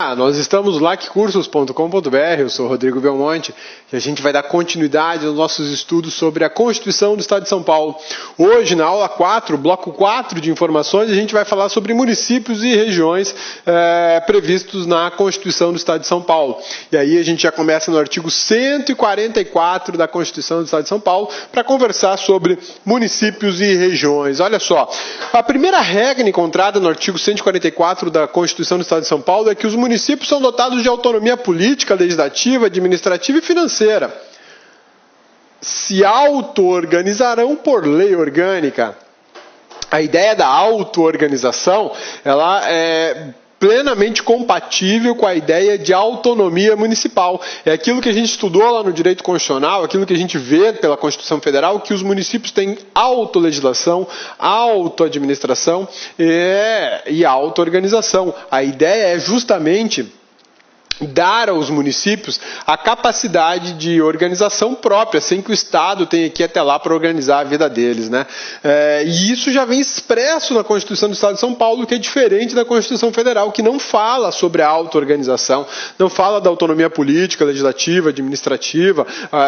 Nós estamos no laccursos.com.br, eu sou Rodrigo Belmonte e a gente vai dar continuidade aos nossos estudos sobre a Constituição do Estado de São Paulo. Hoje, na aula 4, bloco 4 de informações, a gente vai falar sobre municípios e regiões previstos na Constituição do Estado de São Paulo. E aí a gente já começa no artigo 144 da Constituição do Estado de São Paulo para conversar sobre municípios e regiões. Olha só, a primeira regra encontrada no artigo 144 da Constituição do Estado de São Paulo é que os municípios são dotados de autonomia política, legislativa, administrativa e financeira. Se auto-organizarão por lei orgânica. A ideia da auto-organização, ela é plenamente compatível com a ideia de autonomia municipal. É aquilo que a gente estudou lá no direito constitucional, aquilo que a gente vê pela Constituição Federal, que os municípios têm autolegislação, autoadministração e auto-organização. A ideia é justamente dar aos municípios a capacidade de organização própria, sem que o Estado tenha que ir até lá para organizar a vida deles, né? E isso já vem expresso na Constituição do Estado de São Paulo, que é diferente da Constituição Federal, que não fala sobre a auto-organização, não fala da autonomia política, legislativa, administrativa,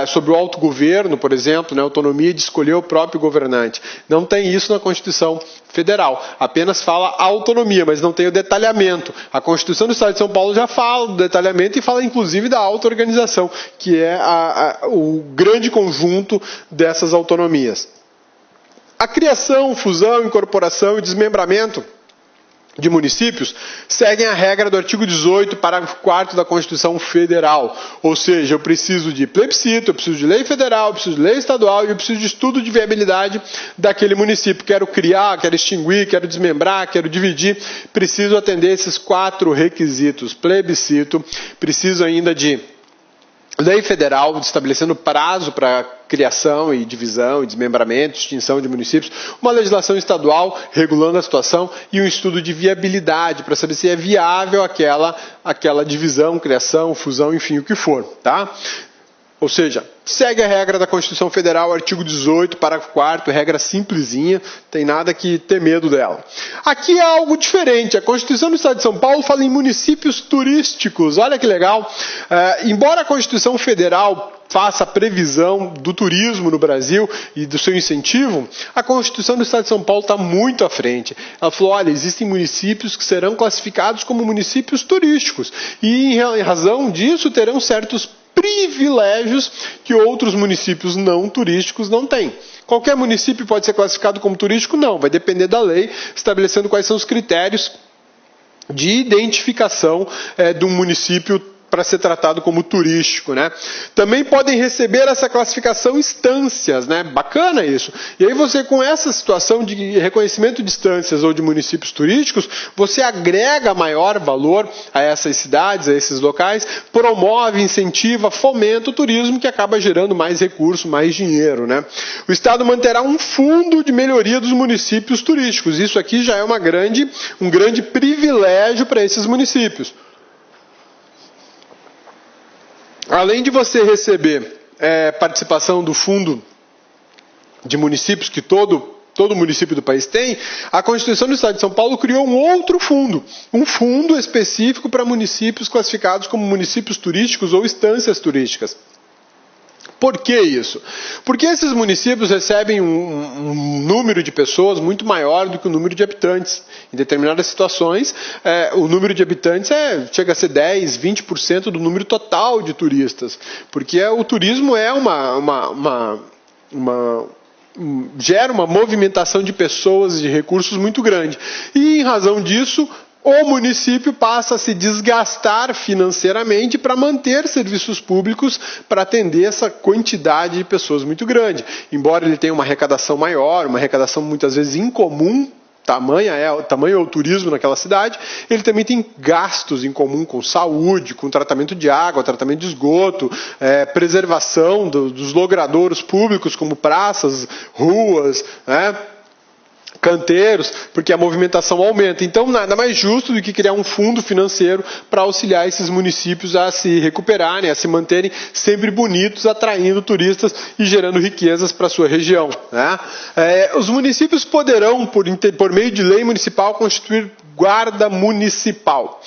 sobre o autogoverno, por exemplo, né? Autonomia de escolher o próprio governante. Não tem isso na Constituição Federal, apenas fala autonomia, mas não tem o detalhamento. A Constituição do Estado de São Paulo já fala do detalhamento e fala inclusive da auto-organização, que é o grande conjunto dessas autonomias. A criação, fusão, incorporação e desmembramento de municípios seguem a regra do artigo 18, parágrafo 4º da Constituição Federal. Ou seja, eu preciso de plebiscito, eu preciso de lei federal, eu preciso de lei estadual e eu preciso de estudo de viabilidade daquele município. Quero criar, quero extinguir, quero desmembrar, quero dividir. Preciso atender esses 4 requisitos. Plebiscito, preciso ainda de lei federal, estabelecendo prazo para criação e divisão e desmembramento, extinção de municípios, uma legislação estadual regulando a situação e um estudo de viabilidade para saber se é viável aquela divisão, criação, fusão, enfim, o que for, tá? Ou seja, segue a regra da Constituição Federal, artigo 18, parágrafo 4º, regra simplesinha, tem nada que ter medo dela. Aqui é algo diferente, a Constituição do Estado de São Paulo fala em municípios turísticos, olha que legal. Embora a Constituição Federal faça a previsão do turismo no Brasil e do seu incentivo, a Constituição do Estado de São Paulo está muito à frente. Ela falou, olha, existem municípios que serão classificados como municípios turísticos e, em razão disso, terão certos privilégios que outros municípios não turísticos não têm. Qualquer município pode ser classificado como turístico? Não, vai depender da lei, estabelecendo quais são os critérios de identificação de um município para ser tratado como turístico, né? Também podem receber essa classificação instâncias, né? Bacana isso. E aí você, com essa situação de reconhecimento de instâncias ou de municípios turísticos, você agrega maior valor a essas cidades, a esses locais, promove, incentiva, fomenta o turismo, que acaba gerando mais recurso, mais dinheiro, né? O Estado manterá um fundo de melhoria dos municípios turísticos. Isso aqui já é um grande privilégio para esses municípios. Além de você receber participação do fundo de municípios que todo município do país tem, a Constituição do Estado de São Paulo criou um outro fundo, um fundo específico para municípios classificados como municípios turísticos ou instâncias turísticas. Por que isso? Porque esses municípios recebem um número de pessoas muito maior do que o número de habitantes. Em determinadas situações, o número de habitantes chega a ser 10%, 20% do número total de turistas. Porque o turismo gera uma movimentação de pessoas e de recursos muito grande. E, em razão disso, o município passa a se desgastar financeiramente para manter serviços públicos para atender essa quantidade de pessoas muito grande. Embora ele tenha uma arrecadação maior, uma arrecadação muitas vezes incomum, tamanho é o turismo naquela cidade, ele também tem gastos em comum com saúde, com tratamento de água, tratamento de esgoto, preservação dos logradouros públicos como praças, ruas, né? Canteiros, porque a movimentação aumenta. Então, nada mais justo do que criar um fundo financeiro para auxiliar esses municípios a se recuperarem, a se manterem sempre bonitos, atraindo turistas e gerando riquezas para a sua região, né? Os municípios poderão, por meio de lei municipal, constituir guarda municipal.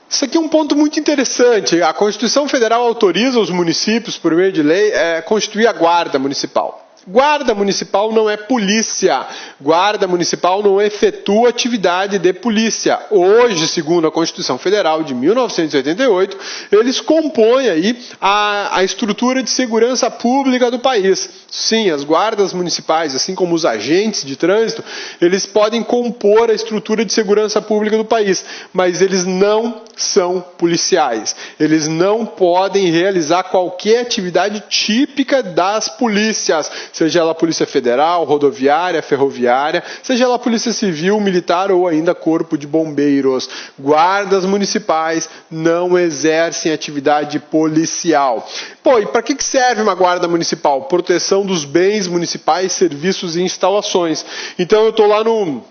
Isso aqui é um ponto muito interessante. A Constituição Federal autoriza os municípios, por meio de lei, constituir a Guarda Municipal. Guarda Municipal não é polícia. Guarda Municipal não efetua atividade de polícia. Hoje, segundo a Constituição Federal de 1988, eles compõem aí a estrutura de segurança pública do país. Sim, as guardas municipais, assim como os agentes de trânsito, eles podem compor a estrutura de segurança pública do país, mas eles não são policiais. Eles não podem realizar qualquer atividade típica das polícias, seja ela Polícia Federal, Rodoviária, Ferroviária, seja ela Polícia Civil, Militar ou ainda Corpo de Bombeiros. Guardas municipais não exercem atividade policial. Pô, e para que serve uma guarda municipal? Proteção dos bens municipais, serviços e instalações. Então eu estou lá num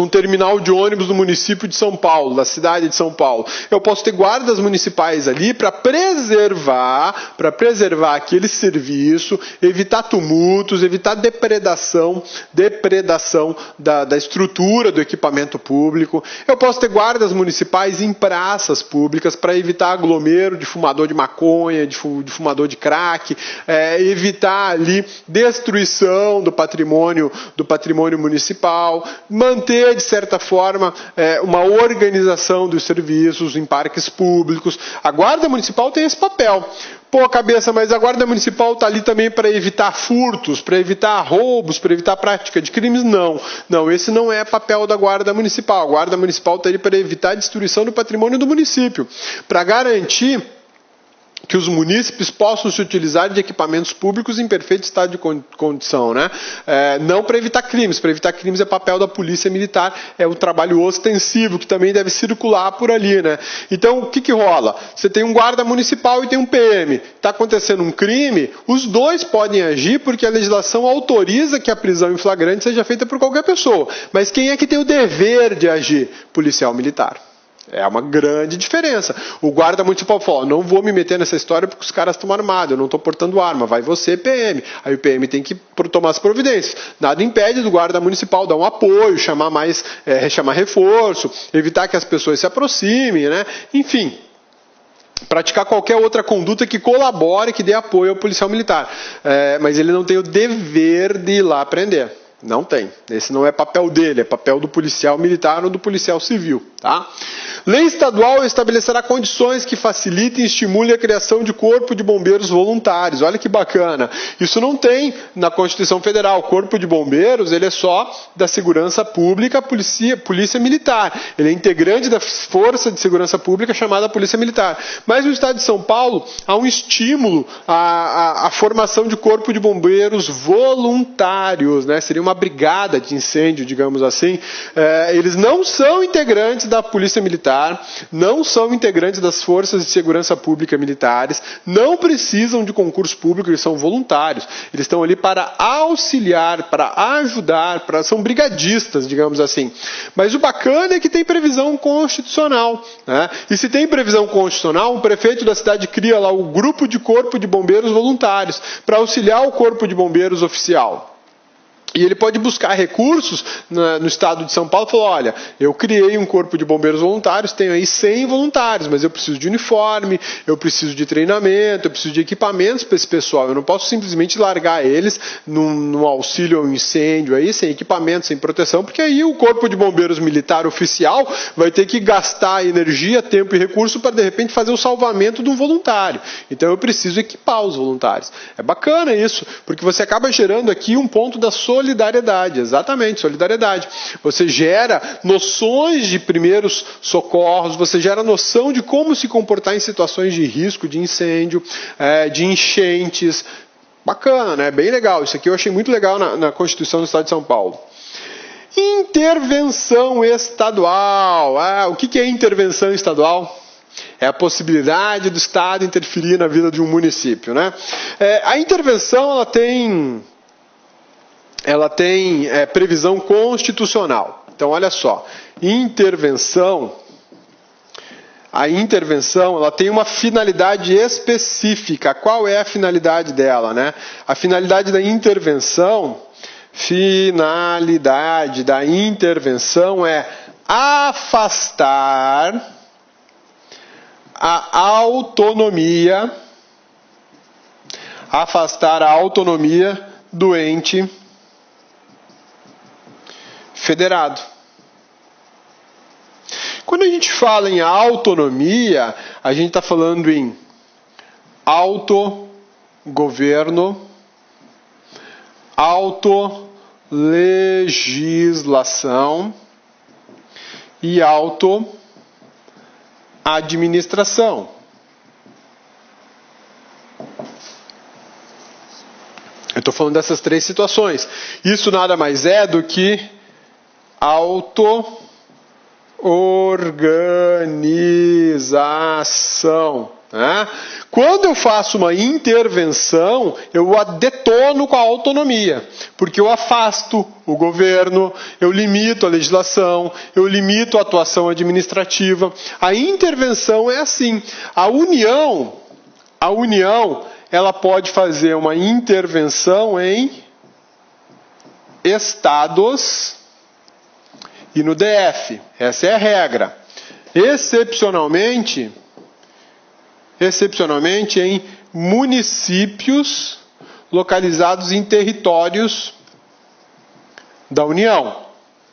terminal de ônibus do município de São Paulo, da cidade de São Paulo. Eu posso ter guardas municipais ali para preservar aquele serviço, evitar tumultos, evitar depredação da estrutura do equipamento público. Eu posso ter guardas municipais em praças públicas para evitar aglomero de fumador de maconha, de fumador de crack, evitar ali destruição do patrimônio municipal, manter de certa forma, uma organização dos serviços em parques públicos. A Guarda Municipal tem esse papel. Pô, cabeça, mas a Guarda Municipal está ali também para evitar furtos, para evitar roubos, para evitar prática de crimes? Não. Não, esse não é papel da Guarda Municipal. A Guarda Municipal está ali para evitar a destruição do patrimônio do município, para garantir que os munícipes possam se utilizar de equipamentos públicos em perfeito estado de condição, né? Não para evitar crimes. Para evitar crimes é papel da polícia militar, é um trabalho ostensivo que também deve circular por ali, né? Então, o que rola? Você tem um guarda municipal e tem um PM. Está acontecendo um crime, os dois podem agir porque a legislação autoriza que a prisão em flagrante seja feita por qualquer pessoa. Mas quem é que tem o dever de agir? Policial militar. É uma grande diferença. O guarda municipal fala, não vou me meter nessa história porque os caras estão armados, eu não estou portando arma, vai você, PM. Aí o PM tem que tomar as providências. Nada impede do guarda municipal dar um apoio, chamar reforço, evitar que as pessoas se aproximem, né? Enfim, praticar qualquer outra conduta que colabore, que dê apoio ao policial militar. Mas ele não tem o dever de ir lá prender. Não tem. Esse não é papel dele, é papel do policial militar ou do policial civil. Tá? Lei estadual estabelecerá condições que facilitem e estimulem a criação de corpo de bombeiros voluntários. Olha que bacana. Isso não tem na Constituição Federal. O corpo de bombeiros ele é só da segurança pública, polícia militar. Ele é integrante da força de segurança pública chamada Polícia Militar. Mas no estado de São Paulo há um estímulo à formação de corpo de bombeiros voluntários, né? Seria uma brigada de incêndio, digamos assim. Eles não são integrantes da Polícia Militar, não são integrantes das forças de segurança pública militares, não precisam de concurso público, eles são voluntários. Eles estão ali para auxiliar, para ajudar, são brigadistas, digamos assim. Mas o bacana é que tem previsão constitucional, né? E se tem previsão constitucional, o prefeito da cidade cria lá o grupo de corpo de bombeiros voluntários para auxiliar o corpo de bombeiros oficial. E ele pode buscar recursos no estado de São Paulo e falar, olha, eu criei um corpo de bombeiros voluntários, tenho aí 100 voluntários, mas eu preciso de uniforme, eu preciso de treinamento, eu preciso de equipamentos para esse pessoal. Eu não posso simplesmente largar eles no auxílio ao incêndio, aí, sem equipamento, sem proteção, porque aí o corpo de bombeiros militar oficial vai ter que gastar energia, tempo e recurso para, de repente, fazer o salvamento de um voluntário. Então eu preciso equipar os voluntários. É bacana isso, porque você acaba gerando aqui um ponto da solidariedade, exatamente, solidariedade. Você gera noções de primeiros socorros, você gera noção de como se comportar em situações de risco, de incêndio, de enchentes. Bacana, né? Bem legal. Isso aqui eu achei muito legal na Constituição do Estado de São Paulo. Intervenção estadual. O que é intervenção estadual? É a possibilidade do Estado interferir na vida de um município, né? A intervenção ela tem previsão constitucional. Então, olha só, a intervenção ela tem uma finalidade específica. Qual é a finalidade dela, né? A finalidade da intervenção é afastar a autonomia, afastar a autonomia do ente federado. Quando a gente fala em autonomia, a gente está falando em autogoverno, autolegislação e autoadministração. Eu estou falando dessas três situações. Isso nada mais é do que auto-organização. Né? Quando eu faço uma intervenção, eu a detono com a autonomia, porque eu afasto o governo, eu limito a legislação, eu limito a atuação administrativa. A intervenção é assim. A União, ela pode fazer uma intervenção em estados e no DF. Essa é a regra. Excepcionalmente em municípios localizados em territórios da União.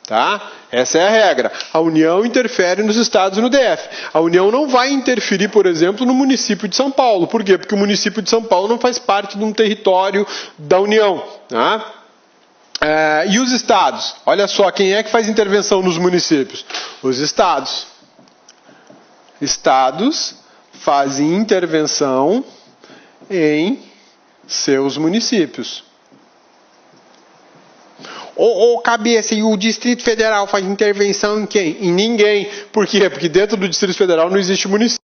Tá? Essa é a regra. A União interfere nos estados e no DF. A União não vai interferir, por exemplo, no município de São Paulo. Por quê? Porque o município de São Paulo não faz parte de um território da União. Tá? E os estados? Olha só, quem é que faz intervenção nos municípios? Os estados. Estados fazem intervenção em seus municípios. Cabeça, e o Distrito Federal faz intervenção em quem? Em ninguém. Por quê? Porque dentro do Distrito Federal não existe município.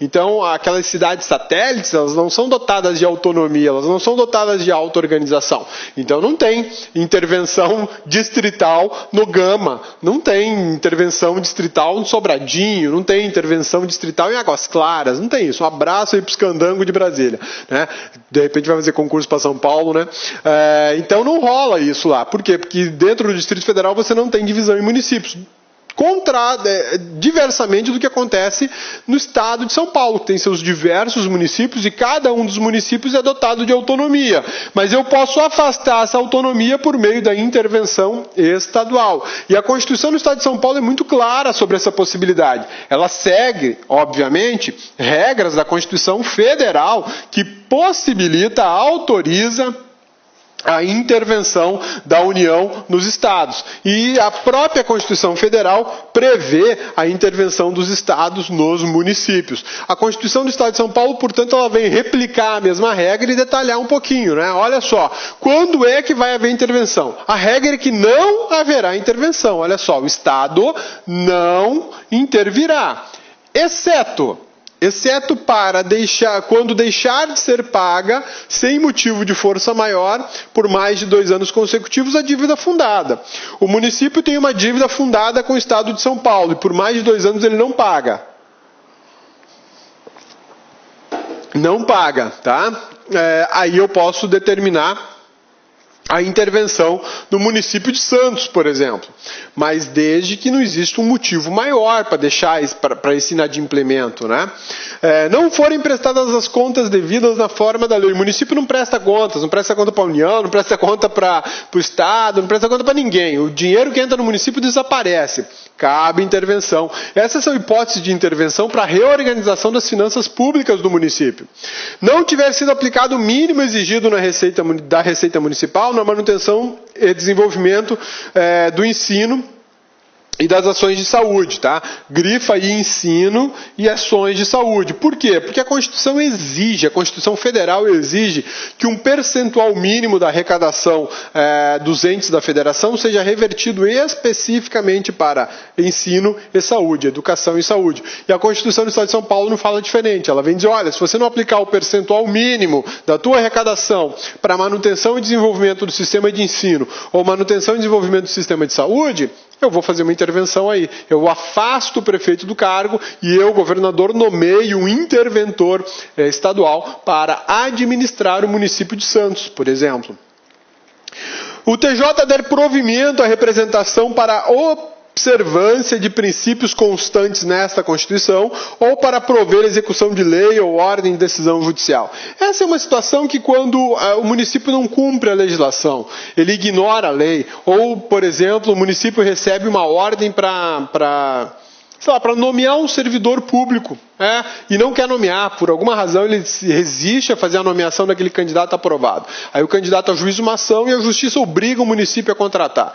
Então, aquelas cidades satélites, elas não são dotadas de autonomia, elas não são dotadas de auto-organização. Então, não tem intervenção distrital no Gama, não tem intervenção distrital no Sobradinho, não tem intervenção distrital em Águas Claras, não tem isso. Um abraço aí para os candangos de Brasília. Né? De repente vai fazer concurso para São Paulo, né? Então, não rola isso lá. Por quê? Porque dentro do Distrito Federal você não tem divisão em municípios. Diversamente do que acontece no estado de São Paulo, que tem seus diversos municípios e cada um dos municípios é dotado de autonomia. Mas eu posso afastar essa autonomia por meio da intervenção estadual. E a Constituição do Estado de São Paulo é muito clara sobre essa possibilidade. Ela segue, obviamente, regras da Constituição Federal que possibilita, autoriza a intervenção da União nos estados. E a própria Constituição Federal prevê a intervenção dos estados nos municípios. A Constituição do Estado de São Paulo, portanto, ela vem replicar a mesma regra e detalhar um pouquinho, né? Olha só, quando é que vai haver intervenção? A regra é que não haverá intervenção. Olha só, o Estado não intervirá, exceto para quando deixar de ser paga, sem motivo de força maior, por mais de 2 anos consecutivos, a dívida fundada. O município tem uma dívida fundada com o Estado de São Paulo, e por mais de 2 anos ele não paga. Não paga, tá? Aí eu posso determinar a intervenção no município de Santos, por exemplo. Mas desde que não exista um motivo maior para deixar para esse inadimplemento, né? Não forem prestadas as contas devidas na forma da lei. O município não presta contas, não presta conta para a União, não presta conta para o Estado, não presta conta para ninguém. O dinheiro que entra no município desaparece. Cabe intervenção. Essas são hipóteses de intervenção para a reorganização das finanças públicas do município. Não tiver sido aplicado o mínimo exigido da Receita Municipal na manutenção e desenvolvimento do ensino e das ações de saúde, tá? Grifa aí ensino e ações de saúde. Por quê? Porque a Constituição Federal exige que um percentual mínimo da arrecadação dos entes da federação seja revertido especificamente para ensino e saúde, educação e saúde. E a Constituição do Estado de São Paulo não fala diferente. Ela vem dizer, olha, se você não aplicar o percentual mínimo da tua arrecadação para manutenção e desenvolvimento do sistema de ensino ou manutenção e desenvolvimento do sistema de saúde, eu vou fazer uma intervenção aí. Eu afasto o prefeito do cargo e eu, governador, nomeio um interventor estadual para administrar o município de Santos, por exemplo. O TJ der provimento à representação para observância de princípios constantes nesta Constituição ou para prover a execução de lei ou ordem de decisão judicial. Essa é uma situação que quando o município não cumpre a legislação, ele ignora a lei, ou, por exemplo, o município recebe uma ordem para nomear um servidor público, e não quer nomear, por alguma razão ele resiste a fazer a nomeação daquele candidato aprovado. Aí o candidato ajuiza uma ação e a justiça obriga o município a contratar.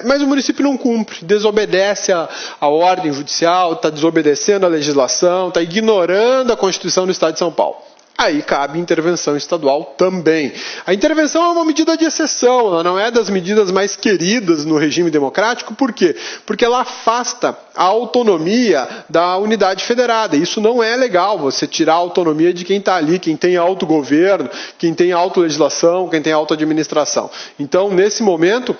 Mas o município não cumpre, desobedece a ordem judicial, está desobedecendo a legislação, está ignorando a Constituição do Estado de São Paulo. Aí cabe intervenção estadual também. A intervenção é uma medida de exceção, ela não é das medidas mais queridas no regime democrático. Por quê? Porque ela afasta a autonomia da unidade federada. Isso não é legal, você tirar a autonomia de quem está ali, quem tem autogoverno, quem tem autolegislação, quem tem autoadministração. Então, nesse momento,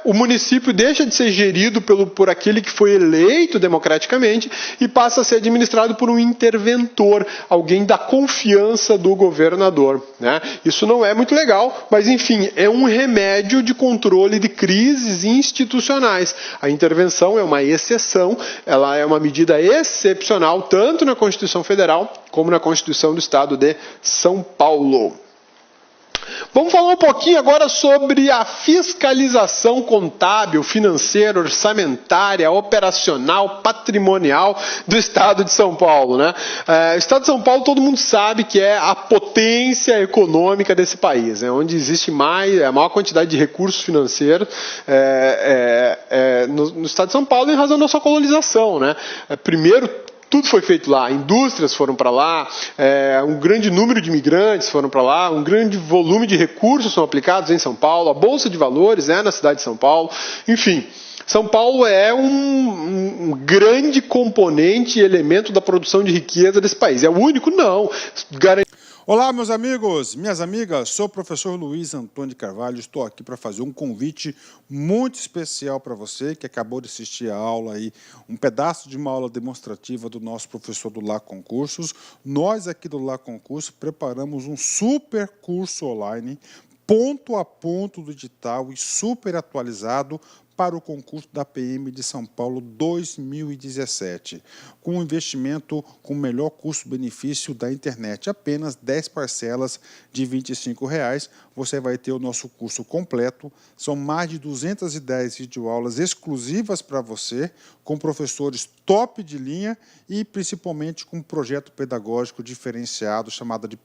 o município deixa de ser gerido por aquele que foi eleito democraticamente e passa a ser administrado por um interventor, alguém da confiança do governador, né? Isso não é muito legal, mas enfim, é um remédio de controle de crises institucionais. A intervenção é uma exceção, ela é uma medida excepcional, tanto na Constituição Federal como na Constituição do Estado de São Paulo. Vamos falar um pouquinho agora sobre a fiscalização contábil, financeira, orçamentária, operacional, patrimonial do Estado de São Paulo, né? O Estado de São Paulo, todo mundo sabe que é a potência econômica desse país, né? Onde existe a maior quantidade de recursos financeiros no Estado de São Paulo em razão da sua colonização, né? Primeiro, tudo foi feito lá, indústrias foram para lá, um grande número de imigrantes foram para lá, um grande volume de recursos são aplicados em São Paulo, a Bolsa de Valores na cidade de São Paulo, enfim. São Paulo é um grande componente e elemento da produção de riqueza desse país. É o único? Não. Olá, meus amigos, minhas amigas, sou o professor Luiz Antônio de Carvalho, estou aqui para fazer um convite muito especial para você que acabou de assistir a aula aí, um pedaço de uma aula demonstrativa do nosso professor do Lá Concursos. Nós aqui do Lá Concursos preparamos um super curso online, ponto a ponto do edital e super atualizado para o concurso da PM de São Paulo 2017, com um investimento com o melhor custo-benefício da internet, apenas 10 parcelas de R$ 25,00, você vai ter o nosso curso completo, são mais de 210 videoaulas exclusivas para você, com professores top de linha e principalmente com um projeto pedagógico diferenciado chamado de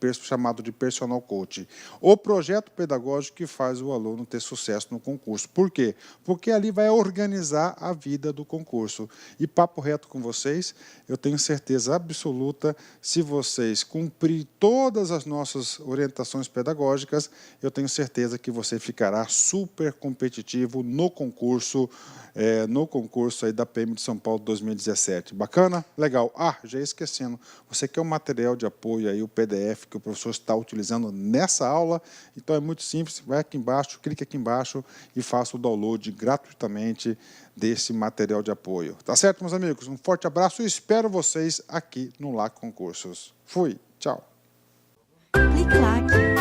Personal Coach. O projeto pedagógico que faz o aluno ter sucesso no concurso. Por quê? Porque ali vai organizar a vida do concurso. E papo reto com vocês, eu tenho certeza absoluta, se vocês cumprirem todas as nossas orientações pedagógicas, eu tenho certeza que você ficará super competitivo no concurso aí da PM de São Paulo 2017. Bacana? Legal. Já ia esquecendo, você quer um material de apoio aí, o PDF que o professor está utilizando nessa aula, então é muito simples, vai aqui embaixo, clique aqui embaixo e faça o download gratuitamente desse material de apoio. Tá certo, meus amigos? Um forte abraço e espero vocês aqui no Lá Concursos. Fui, tchau. Clique lá.